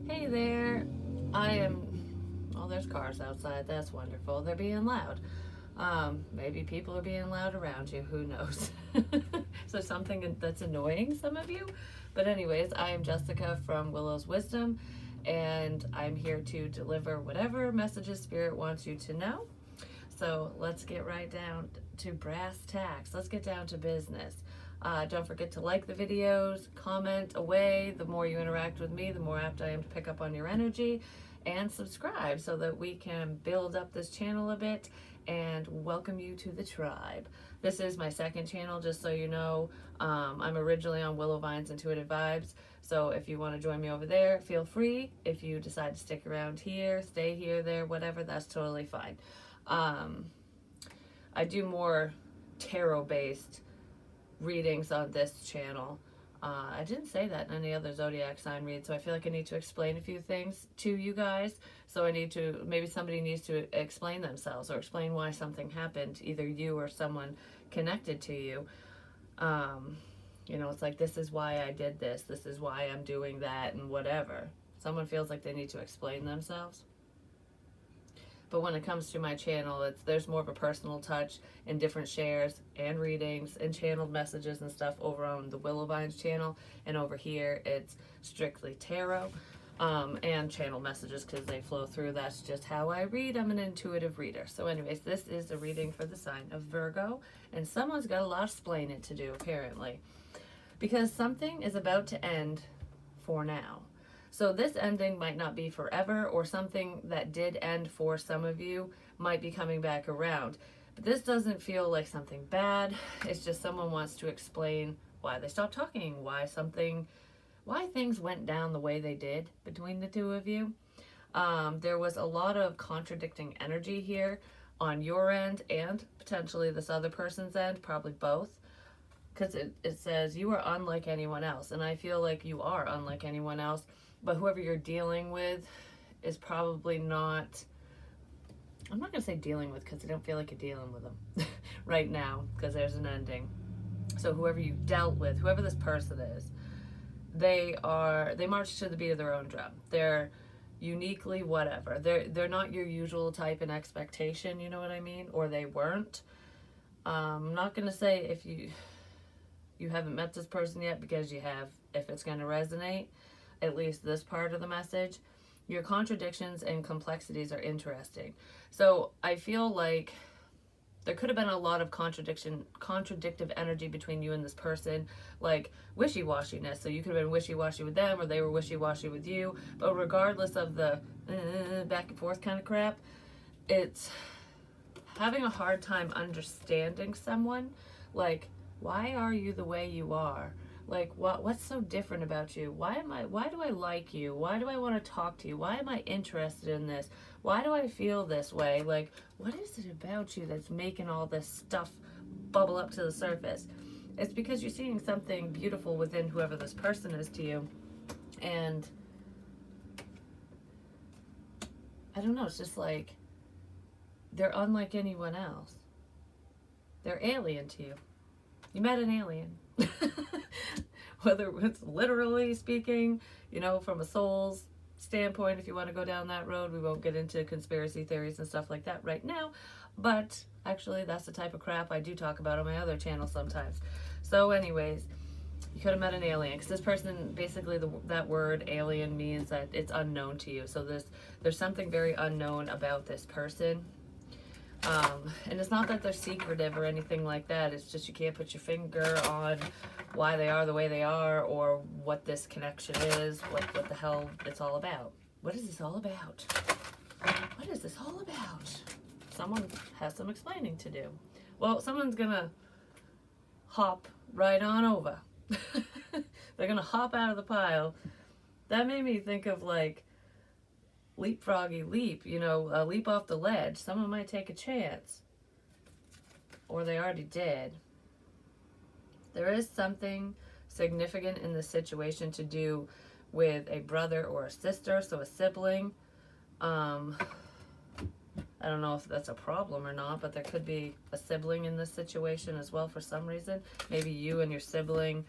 Hey there. Oh, there's cars outside. That's wonderful. They're being loud. Maybe people are being loud around you. Who knows? So something that's annoying some of you. But anyways, I am Jessica from Willow's Wisdom, and I'm here to deliver whatever messages Spirit wants you to know. So let's get right down to brass tacks. Let's get down to business. Don't forget to like the videos, comment away. The more you interact with me, the more apt I am to pick up on your energy, and subscribe so that we can build up this channel a bit and welcome you to the tribe. This is my second channel, just so you know. I'm originally on Willow Vine's Intuitive Vibes, so if you want to join me over there, feel free. If you decide to stick around here, stay here, there, whatever, that's totally fine. Um, I do more tarot based readings on this channel. I didn't say that in any other zodiac sign read, so I feel like I need to explain a few things to you guys. So maybe somebody needs to explain themselves or explain why something happened, either you or someone connected to you. It's like, this is why I did this is why I'm doing that, and whatever. Someone feels like they need to explain themselves. But when it comes to my channel, there's more of a personal touch in different shares and readings and channeled messages and stuff over on the Willow Vines channel. And over here, it's strictly tarot and channel messages because they flow through. That's just how I read. I'm an intuitive reader. So anyways, this is a reading for the sign of Virgo. And someone's got a lot of explaining to do, apparently. Because something is about to end for now. So this ending might not be forever, or something that did end for some of you might be coming back around. But this doesn't feel like something bad. It's just someone wants to explain why they stopped talking, why things went down the way they did between the two of you. There was a lot of contradicting energy here on your end and potentially this other person's end, probably both. Because it says you are unlike anyone else. And I feel like you are unlike anyone else. But whoever you're dealing with is probably not, I'm not going to say dealing with because I don't feel like you're dealing with them right now because there's an ending. So whoever you dealt with, whoever this person is, they march to the beat of their own drum. They're uniquely whatever. They're not your usual type and expectation, you know what I mean? Or they weren't. I'm not going to say if you haven't met this person yet, because you have, if it's going to resonate, at least this part of the message. Your contradictions and complexities are interesting. So I feel like there could have been a lot of contradictive energy between you and this person, like wishy-washiness. So you could have been wishy-washy with them, or they were wishy-washy with you. But regardless of the back and forth kind of crap, it's having a hard time understanding someone. Like, why are you the way you are? Like, what's so different about you? Why do I like you? Why do I want to talk to you? Why am I interested in this? Why do I feel this way? Like, what is it about you that's making all this stuff bubble up to the surface? It's because you're seeing something beautiful within whoever this person is to you. And I don't know, it's just like they're unlike anyone else. They're alien to you. You met an alien. Whether it's literally speaking, from a soul's standpoint, if you want to go down that road. We won't get into conspiracy theories and stuff like that right now. But actually, that's the type of crap I do talk about on my other channel sometimes. So anyways, you could have met an alien, because this person, basically that word alien means that it's unknown to you. So there's something very unknown about this person. And it's not that they're secretive or anything like that. It's just you can't put your finger on why they are the way they are, or what this connection is, what the hell it's all about. What is this all about? What is this all about? Someone has some explaining to do. Well, someone's gonna hop right on over. They're gonna hop out of the pile. That made me think of like leapfroggy leap, leap off the ledge. Someone might take a chance, or they already did. There is something significant in the situation to do with a brother or a sister, so a sibling. A I don't know if that's a problem or not, but there could be a sibling in this situation as well for some reason. Maybe you and your sibling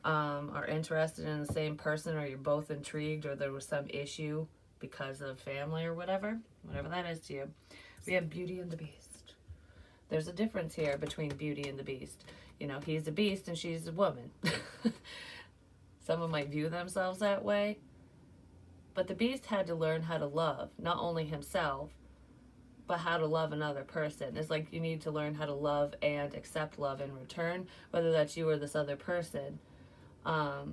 are interested in the same person, or you're both intrigued, or there was some issue because of family or whatever that is to you. We have Beauty and the Beast. There's a difference here between Beauty and the Beast. You know, he's a beast and she's a woman. Someone might view themselves that way. But the Beast had to learn how to love, not only himself, but how to love another person. It's like you need to learn how to love and accept love in return, whether that's you or this other person. Because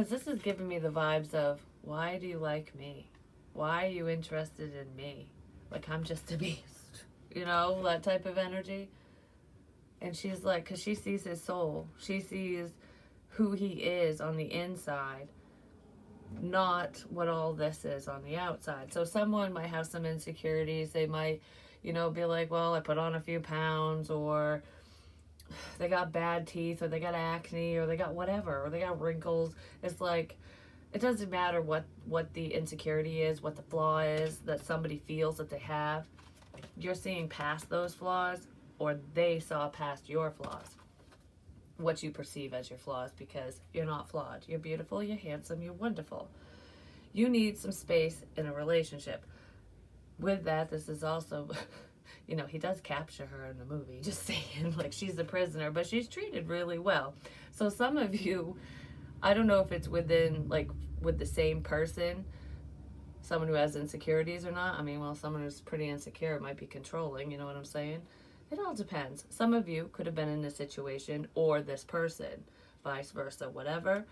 this is giving me the vibes of, why do you like me? Why are you interested in me? Like, I'm just a beast. You know, that type of energy. And she's like, because she sees his soul. She sees who he is on the inside, not what all this is on the outside. So someone might have some insecurities. They might, you know, be like, well, I put on a few pounds, or they got bad teeth, or they got acne, or they got whatever, or they got wrinkles. It's like, it doesn't matter what the insecurity is, what the flaw is that somebody feels that they have. You're seeing past those flaws, or they saw past your flaws, what you perceive as your flaws, because you're not flawed. You're beautiful, you're handsome, you're wonderful. You need some space in a relationship. With that, this is also, you know, he does capture her in the movie, just saying, like, she's a prisoner, but she's treated really well. So some of you, I don't know if it's within, like, with the same person, someone who has insecurities or not. I mean, well, someone who's pretty insecure might be controlling, you know what I'm saying? It all depends. Some of you could have been in this situation, or this person, vice versa, whatever,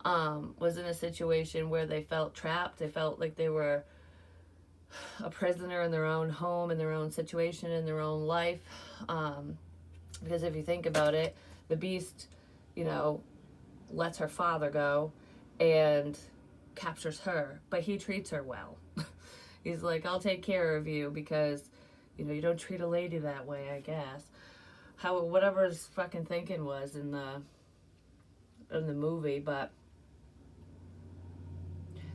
was in a situation where they felt trapped. They felt like they were a prisoner in their own home, in their own situation, in their own life. Because if you think about it, the Beast, you know, lets her father go and captures her, but he treats her well. He's like, I'll take care of you because, you know, you don't treat a lady that way, I guess. Whatever his fucking thinking was in the movie, but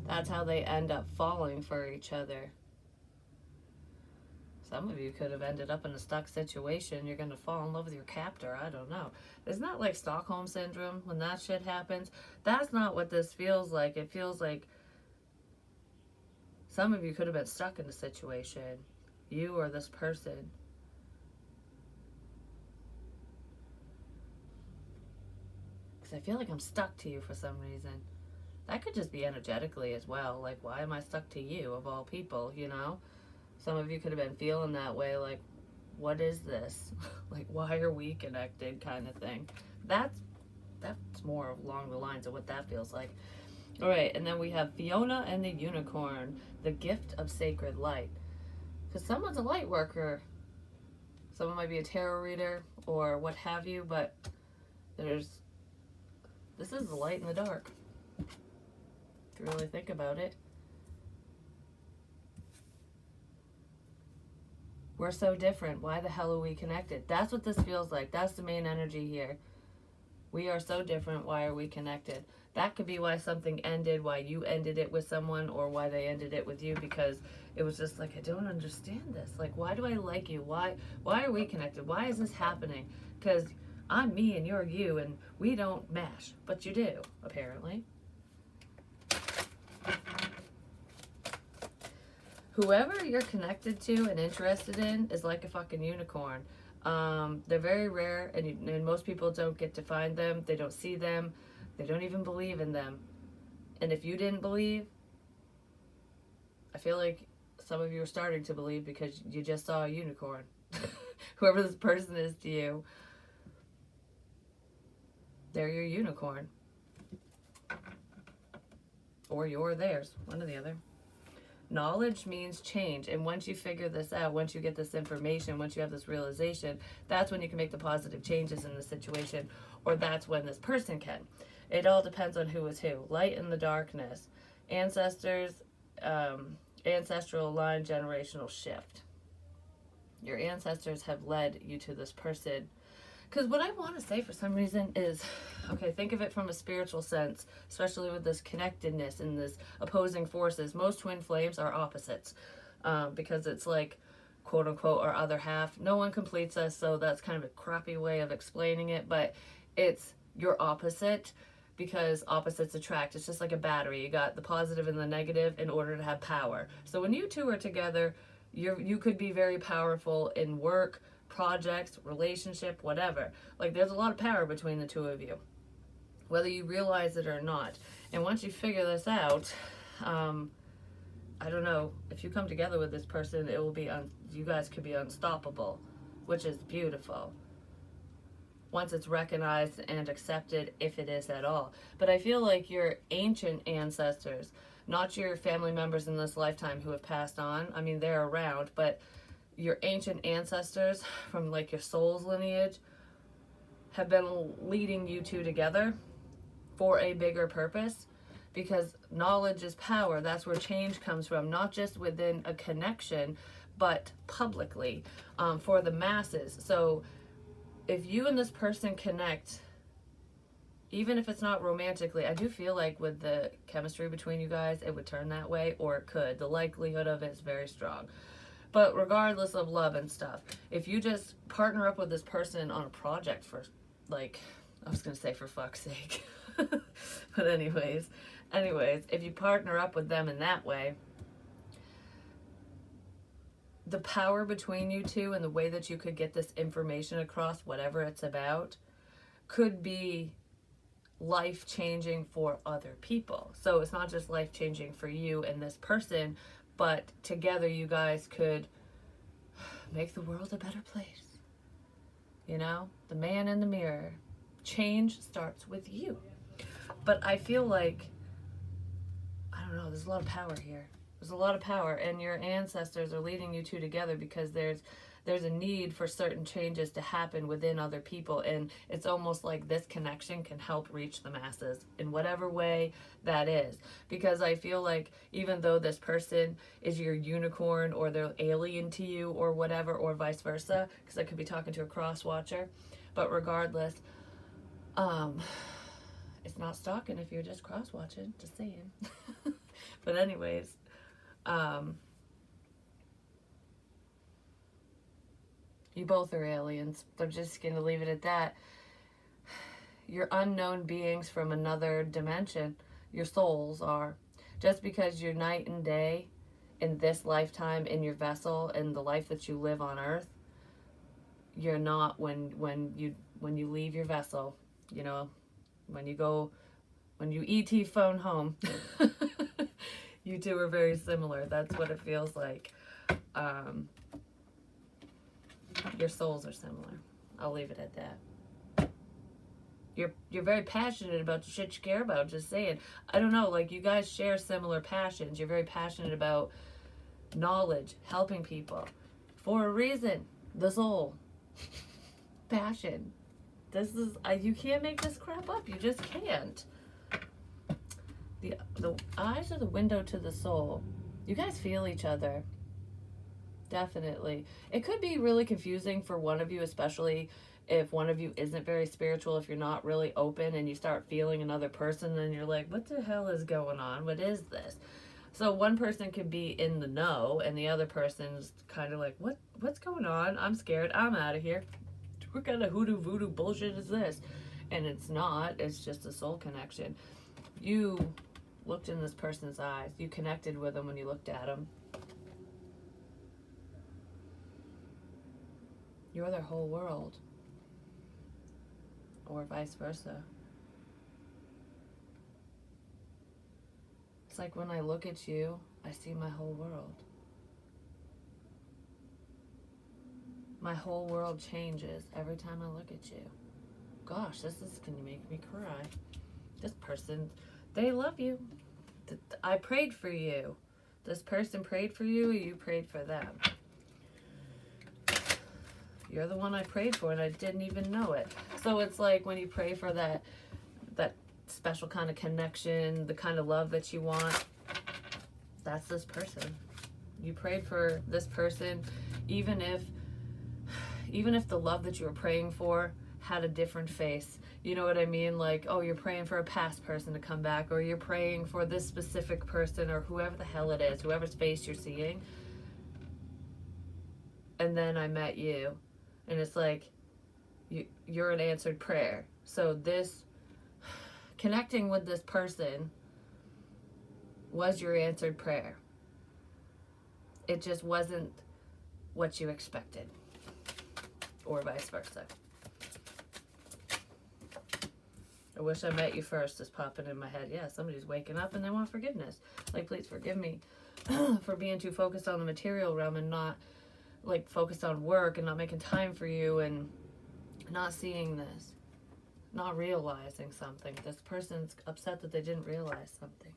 that's how they end up falling for each other. Some of you could have ended up in a stuck situation. You're going to fall in love with your captor. I don't know. It's not like Stockholm Syndrome when that shit happens. That's not what this feels like. It feels like some of you could have been stuck in a situation. You or this person. Because I feel like I'm stuck to you for some reason. That could just be energetically as well. Like, why am I stuck to you of all people, you know? Some of you could have been feeling that way, like, what is this? Like, why are we connected, kind of thing. That's more along the lines of what that feels like. All right, and then we have Fiona and the Unicorn, the gift of sacred light. Because someone's a light worker. Someone might be a tarot reader or what have you, but this is the light in the dark. If you really think about it. We're so different. Why the hell are we connected? That's what this feels like. That's the main energy here. We are so different. Why are we connected? That could be why something ended, why you ended it with someone, or why they ended it with you, because it was just like, I don't understand this. Like, why do I like you? Why are we connected? Why is this happening? Because I'm me and you're you, and we don't mesh. But you do, apparently. Whoever you're connected to and interested in is like a fucking unicorn. They're very rare, and most people don't get to find them. They don't see them. They don't even believe in them. And if you didn't believe, I feel like some of you are starting to believe because you just saw a unicorn. Whoever this person is to you, they're your unicorn. Or you're theirs, one or the other. Knowledge means change, and once you figure this out, once you get this information, once you have this realization, that's when you can make the positive changes in the situation, or that's when this person can. It all depends on who is who. Light in the darkness. Ancestors, ancestral line, generational shift. Your ancestors have led you to this person. Because what I want to say for some reason is, okay, think of it from a spiritual sense, especially with this connectedness and this opposing forces. Most twin flames are opposites. because it's like, quote unquote, our other half. No one completes us, so that's kind of a crappy way of explaining it, but it's your opposite, because opposites attract. It's just like a battery. You got the positive and the negative in order to have power. So when you two are together, you could be very powerful in work, projects, relationship, whatever. Like, there's a lot of power between the two of you, whether you realize it or not. And once you figure this out, I don't know, if you come together with this person, it will be, you guys could be unstoppable, which is beautiful. Once it's recognized and accepted, if it is at all. But I feel like your ancient ancestors, not your family members in this lifetime who have passed on, I mean, they're around, but your ancient ancestors from like your soul's lineage have been leading you two together for a bigger purpose, because knowledge is power. That's where change comes from, not just within a connection, but publicly, for the masses. So if you and this person connect, even if it's not romantically, I do feel like with the chemistry between you guys, it would turn that way, or it could. The likelihood of it is very strong. But regardless of love and stuff, if you just partner up with this person on a project for, like, I was gonna say for fuck's sake, but anyways, if you partner up with them in that way, the power between you two and the way that you could get this information across, whatever it's about, could be life-changing for other people. So it's not just life-changing for you and this person, but together you guys could make the world a better place. You know, the man in the mirror. Change starts with you. But I feel like, I don't know, there's a lot of power here. There's a lot of power, and your ancestors are leading you two together because there's a need for certain changes to happen within other people, and it's almost like this connection can help reach the masses in whatever way that is. Because I feel like even though this person is your unicorn, or they're alien to you, or whatever, or vice versa, because I could be talking to a cross watcher, but regardless, it's not stalking if you're just cross watching, just saying. But anyways, you both are aliens. I'm just going to leave it at that. You're unknown beings from another dimension. Your souls are. Just because you're night and day in this lifetime, in your vessel, in the life that you live on Earth, you're not when you leave your vessel. You know, when you ET phone home. You two are very similar. That's what it feels like. Your souls are similar. I'll leave it at that. You're very passionate about the shit you care about, just saying. I don't know, like, you guys share similar passions. You're very passionate about knowledge, helping people. For a reason. The soul. Passion. This is, you can't make this crap up. You just can't. The eyes are the window to the soul. You guys feel each other. Definitely. It could be really confusing for one of you, especially if one of you isn't very spiritual, if you're not really open and you start feeling another person, then you're like, what the hell is going on? What is this? So one person could be in the know and the other person's kind of like, what's going on? I'm scared. I'm out of here. What kind of hoodoo voodoo bullshit is this? And it's not. It's just a soul connection. You looked in this person's eyes. You connected with them when you looked at them. You're their whole world. Or vice versa. It's like when I look at you, I see my whole world. My whole world changes every time I look at you. Gosh, this is gonna make me cry. This person, they love you. I prayed for you. This person prayed for you, you prayed for them. You're the one I prayed for and I didn't even know it. So it's like when you pray for that special kind of connection, the kind of love that you want, that's this person. You prayed for this person, even if the love that you were praying for had a different face. You know what I mean? Like, oh, you're praying for a past person to come back, or you're praying for this specific person, or whoever the hell it is, whoever's face you're seeing. and then I met you. And it's like, you're an answered prayer. So this, connecting with this person was your answered prayer. It just wasn't what you expected, or vice versa. I wish I met you first is popping in my head. Yeah, somebody's waking up and they want forgiveness. Like, please forgive me for being too focused on the material realm and not, like, focused on work and not making time for you and not seeing this, not realizing something. This person's upset that they didn't realize something.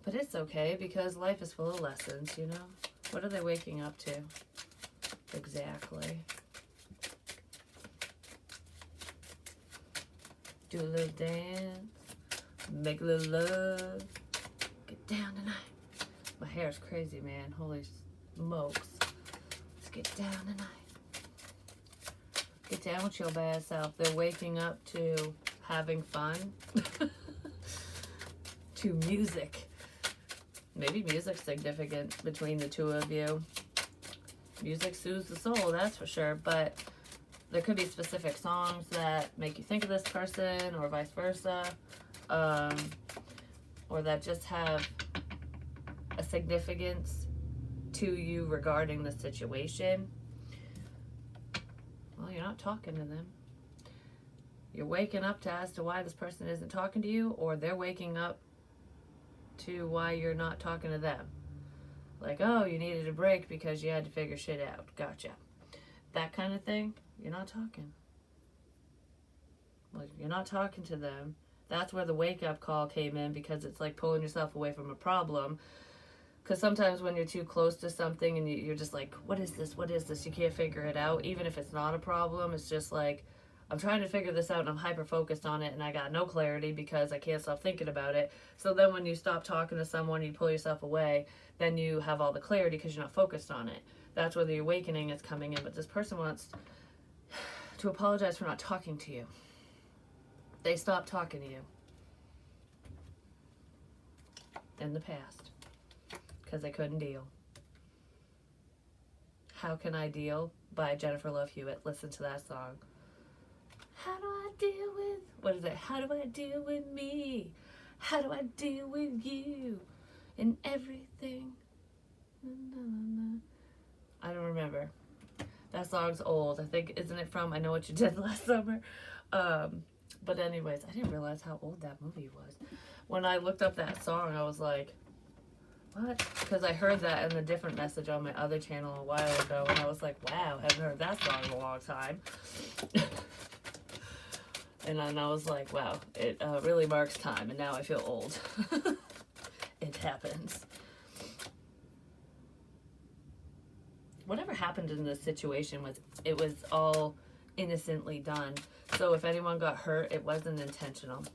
But it's okay, because life is full of lessons, you know? What are they waking up to? Exactly. Do a little dance. Make a little love. Get down tonight. My hair's crazy, man. Holy smokes. Let's get down tonight. Get down with your bad self. They're waking up to having fun. To music. Maybe music's significant between the two of you. Music soothes the soul, that's for sure. But there could be specific songs that make you think of this person, or vice versa. Or that just have a significance to you regarding the situation. Well, you're not talking to them. You're waking up to as to why this person isn't talking to you, or they're waking up to why you're not talking to them. Like, oh, you needed a break because you had to figure shit out. Gotcha. That kind of thing. You're not talking. Like, you're not talking to them. That's where the wake-up call came in, because it's like pulling yourself away from a problem. Because sometimes when you're too close to something and you're just like, what is this? What is this? You can't figure it out. Even if it's not a problem, it's just like, I'm trying to figure this out and I'm hyper-focused on it and I got no clarity because I can't stop thinking about it. So then when you stop talking to someone, you pull yourself away, then you have all the clarity because you're not focused on it. That's where the awakening is coming in. But this person wants to apologize for not talking to you. They stopped talking to you in the past because they couldn't deal. How Can I Deal by Jennifer Love Hewitt. Listen to that song. How do I deal with, what is it? How do I deal with me? How do I deal with you and everything? I don't remember. That song's old. I think, isn't it from I Know What You Did Last Summer? But anyways, I didn't realize how old that movie was. When I looked up that song, I was like, what? Because I heard that in a different message on my other channel a while ago, and I was like, wow, haven't heard that song in a long time. And then I was like, wow, it really marks time, and now I feel old. It happens. Whatever happened in this situation was all innocently done. So if anyone got hurt, it wasn't intentional.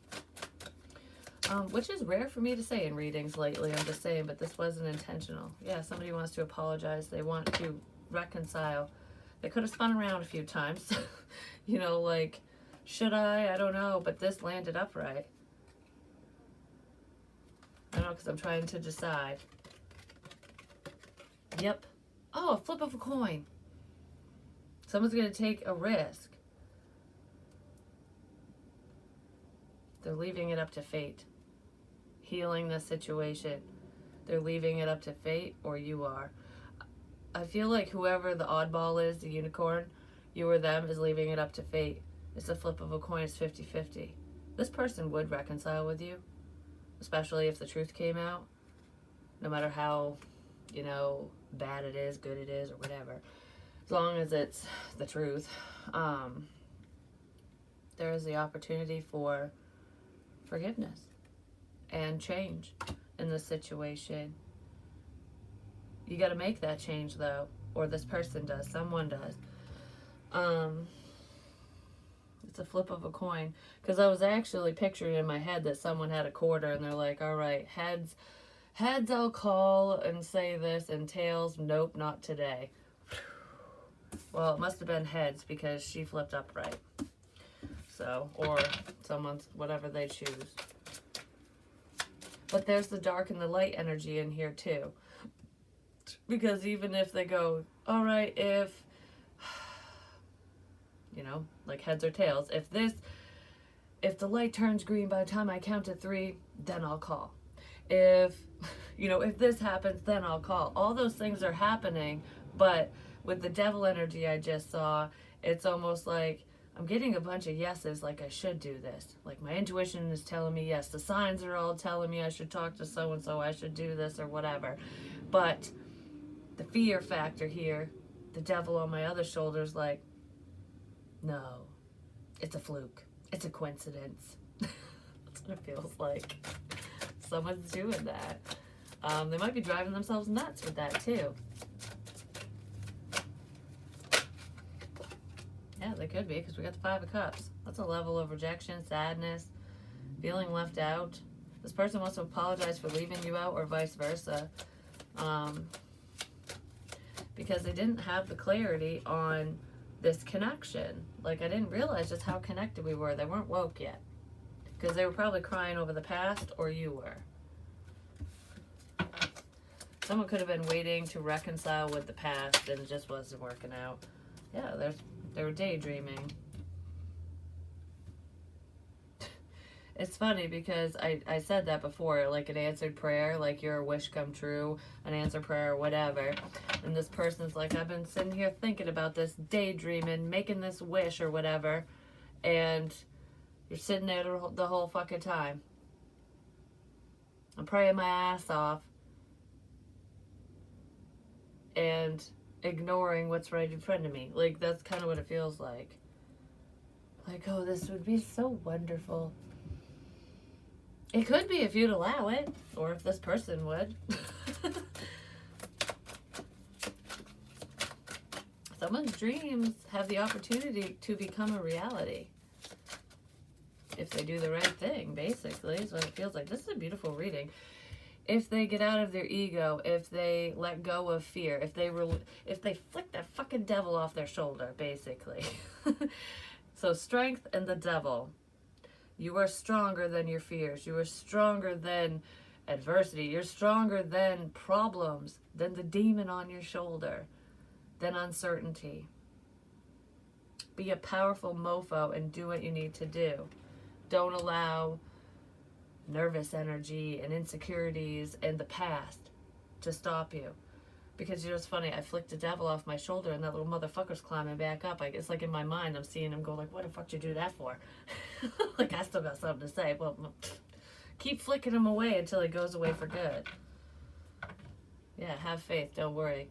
Which is rare for me to say in readings lately, I'm just saying, but this wasn't intentional. Yeah, somebody wants to apologize. They want to reconcile. They could have spun around a few times. You know, like, should I? I don't know, but this landed upright. I don't know, because I'm trying to decide. Yep. Oh, a flip of a coin. Someone's going to take a risk. They're leaving it up to fate. Healing the situation. They're leaving it up to fate, or you are. I feel like whoever the oddball is, the unicorn, you or them, is leaving it up to fate. It's a flip of a coin. It's 50-50. This person would reconcile with you, especially if the truth came out. No matter how, you know, bad it is, good it is, or whatever. As long as it's the truth. There is the opportunity for forgiveness and change in this situation. You got to make that change, though, or this person does. Someone does. It's a flip of a coin, because I was actually picturing in my head that someone had a quarter and they're like, all right, heads I'll call and say this, and tails, nope, not today. Well, it must have been heads because she flipped upright. So, or someone's, whatever they choose. But there's the dark and the light energy in here too. Because even if they go, all right, if, you know, like heads or tails, if the light turns green by the time I count to 3, then I'll call. If, you know, if this happens, then I'll call. All those things are happening, but with the devil energy I just saw, it's almost like I'm getting a bunch of yeses, like I should do this. Like my intuition is telling me yes. The signs are all telling me I should talk to so and so, I should do this or whatever. But the fear factor here, the devil on my other shoulder is like, no, it's a fluke. It's a coincidence. That's what it feels like. Someone's doing that. They might be driving themselves nuts with that too. Yeah, they could be, because we got the 5 of Cups. That's a level of rejection, sadness, feeling left out. This person wants to apologize for leaving you out, or vice versa. Because they didn't have the clarity on this connection. Like, I didn't realize just how connected we were. They weren't woke yet. Because they were probably crying over the past, or you were. Someone could have been waiting to reconcile with the past, and it just wasn't working out. Yeah, they were daydreaming. It's funny because I said that before, like an answered prayer, like your wish come true, an answered prayer, whatever. And this person's like, I've been sitting here thinking about this, daydreaming, making this wish or whatever. And you're sitting there the whole fucking time. I'm praying my ass off. And ignoring what's right in front of me. Like, that's kind of what it feels like. Like, oh, this would be so wonderful. It could be if you'd allow it, or if this person would. Someone's dreams have the opportunity to become a reality. If they do the right thing, basically, is what it feels like. This is a beautiful reading. If they get out of their ego, if they let go of fear, if they flick that fucking devil off their shoulder, basically. So strength and the devil. You are stronger than your fears. You are stronger than adversity. You're stronger than problems, than the demon on your shoulder, than uncertainty. Be a powerful mofo and do what you need to do. Don't allow nervous energy and insecurities and the past to stop you. Because, you know, it's funny, I flicked the devil off my shoulder and that little motherfucker's climbing back up. It's like in my mind, I'm seeing him go like, what the fuck did you do that for? Like, I still got something to say. Well, keep flicking him away until he goes away for good. Yeah, have faith. Don't worry.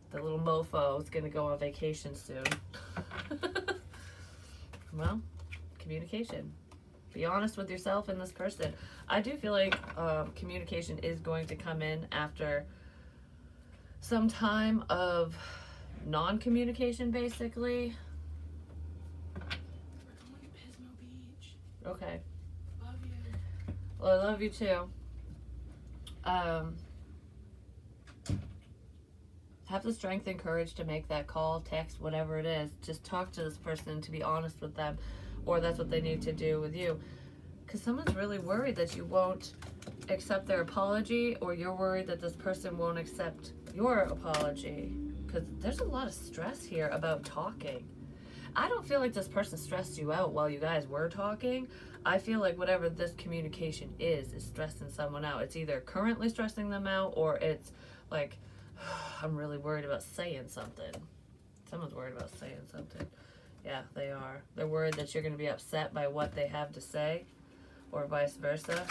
The little mofo is going to go on vacation soon. Well, communication. Be honest with yourself and this person. I do feel like communication is going to come in after some time of non-communication, basically. We're going to Pismo Beach. Okay. Love you. Well, I love you too. Have the strength and courage to make that call, text, whatever it is. Just talk to this person, to be honest with them, or that's what they need to do with you. Because someone's really worried that you won't accept their apology, or you're worried that this person won't accept your apology. Because there's a lot of stress here about talking. I don't feel like this person stressed you out while you guys were talking. I feel like whatever this communication is stressing someone out. It's either currently stressing them out, or it's like, I'm really worried about saying something. Someone's worried about saying something. Yeah, they are. They're worried that you're going to be upset by what they have to say, or vice versa.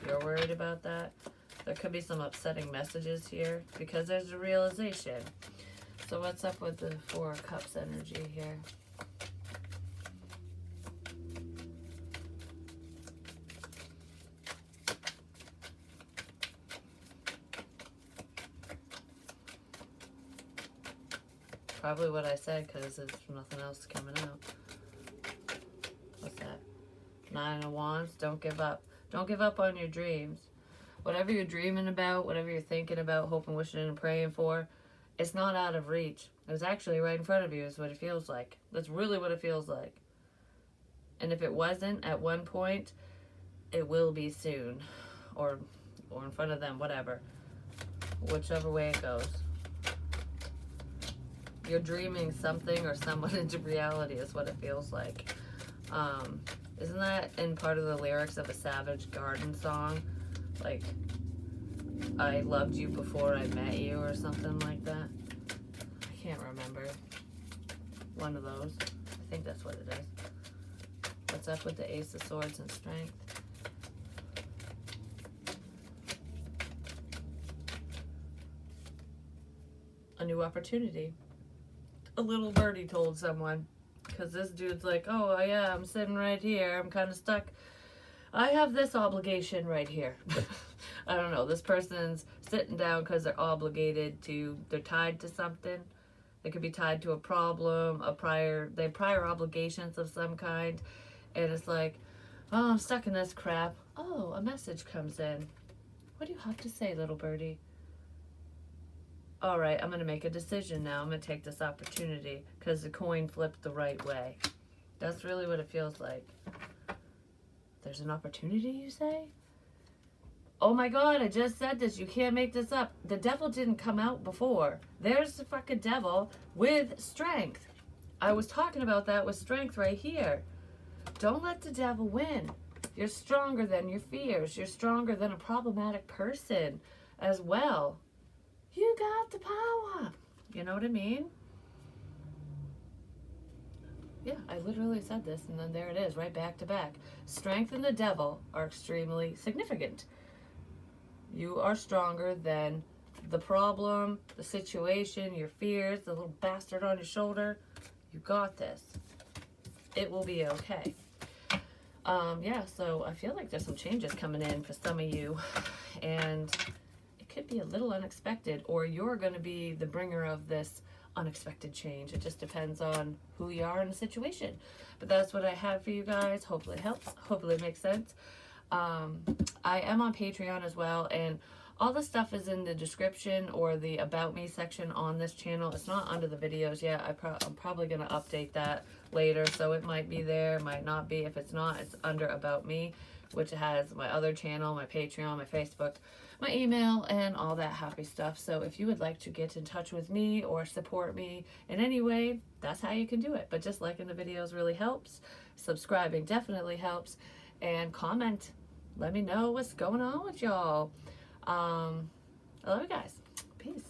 You're worried about that. There could be some upsetting messages here because there's a realization. So what's up with the 4 of Cups energy here? Probably what I said, because there's nothing else coming out. What's that? 9 of Wands. Don't give up. Don't give up on your dreams. Whatever you're dreaming about, whatever you're thinking about, hoping, wishing, and praying for, it's not out of reach. It's actually right in front of you is what it feels like. That's really what it feels like. And if it wasn't at one point, it will be soon. Or in front of them, whatever. whichever way it goes. You're dreaming something or someone into reality is what it feels like. Isn't that in part of the lyrics of a Savage Garden song? Like, I loved you before I met you or something like that. I can't remember. One of those. I think that's what it is. What's up with the Ace of Swords and Strength? A new opportunity. A little birdie told someone. Because this dude's like, oh yeah, I'm sitting right here. I'm kind of stuck. I have this obligation right here. I don't know. This person's sitting down because they're obligated to, they're tied to something. They could be tied to a problem, they have prior obligations of some kind. And it's like, oh, I'm stuck in this crap. Oh, a message comes in. What do you have to say, little birdie? All right, I'm going to make a decision now. I'm going to take this opportunity because the coin flipped the right way. That's really what it feels like. There's an opportunity, you say? Oh my God, I just said this. You can't make this up. The devil didn't come out before. There's the fucking devil with strength. I was talking about that with strength right here. Don't let the devil win. You're stronger than your fears. You're stronger than a problematic person as well. You got the power. You know what I mean? Yeah, I literally said this, and then there it is, right back to back. Strength and the devil are extremely significant. You are stronger than the problem, the situation, your fears, the little bastard on your shoulder. You got this. It will be okay. Yeah, so I feel like there's some changes coming in for some of you, and it could be a little unexpected, or you're going to be the bringer of this unexpected change. It just depends on who you are in the situation. But that's what I have for you guys. Hopefully it helps. Hopefully it makes sense. I am on Patreon as well, and all the stuff is in the description or the About Me section on this channel. It's not under the videos yet. I'm probably going to update that later, so it might be there, might not be. If it's not, it's under About Me, which has my other channel, my Patreon, my Facebook, my email, and all that happy stuff. So if you would like to get in touch with me or support me in any way, that's how you can do it. But just liking the videos really helps. Subscribing definitely helps. And comment. Let me know what's going on with y'all. I love you guys. Peace.